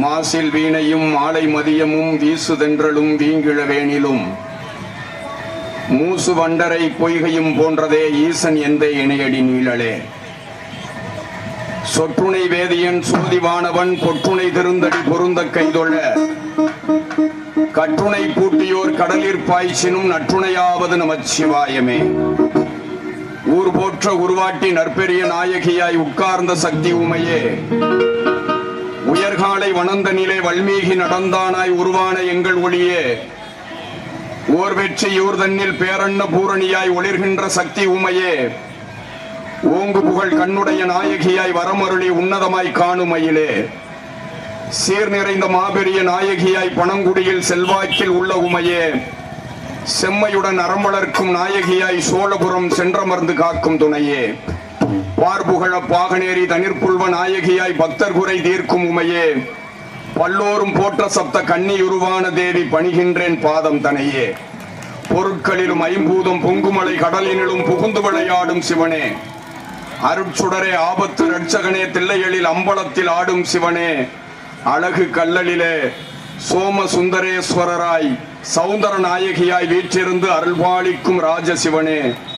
மாசில் வீணையும் மாலை மதியமும் வீசுதென்றலும் வீங்கிழவேனிலும் மூசு வண்டரை பொய்கையும் போன்றதே ஈசன் எந்த இணையடி நீழலே. சொற்றுணை வேதியன் சோதிவானவன் பொற்றுணை திருந்தடி பொருந்த கைதொழ கற்றுணை பூட்டியோர் கடலிற் பாய்ச்சினும் நற்றுணையாவது நமச்சிவாயமே. ஊர் போற்ற உருவாட்டி நற்பெரிய நாயகியாய் உட்கார்ந்த சக்தி உமையே. உயர்காலை வனந்த நிலை வல்மீகி நடந்தானாய் உருவான எங்கள் ஒளியே. ஓர் வெற்றி யூர் தன்னில் பேரண்ண பூரணியாய் ஒளிர்கின்ற சக்தி உமையே. ஓங்கு புகழ் கண்ணுடைய நாயகியாய் வரமருளி உன்னதமாய் காணுமையிலே. சீர் நிறைந்த மாபெரிய நாயகியாய் பணங்குடியில் செல்வாக்கில் உள்ள உமையே. செம்மையுடன் அறம்பளர்க்கும் நாயகியாய் சோழபுரம் சென்றமர்ந்து காக்கும் துணையே. பார்புகழ பாகனேரி தனிற்புல்வ நாயகியாய் பக்தர் குறை தீர்க்கும் உமையே. பல்லோரும் போற்ற சப்த கன்னியுருவான தேவி பணிகின்றேன் பாதம் தனையே. பொருட்களிலும் ஐம்பூதம் பொங்குமலை கடலினிலும் புகுந்து விளையாடும் சிவனே. அருட்சுடரே ஆபத்து ரட்சகனே. தில்லையலில் அம்பலத்தில் ஆடும் சிவனே. அழகு கல்லலிலே சோம சுந்தரேஸ்வரராய் சௌந்தர நாயகியாய் வீற்றிருந்து அருள்பாலிக்கும் ராஜசிவனே.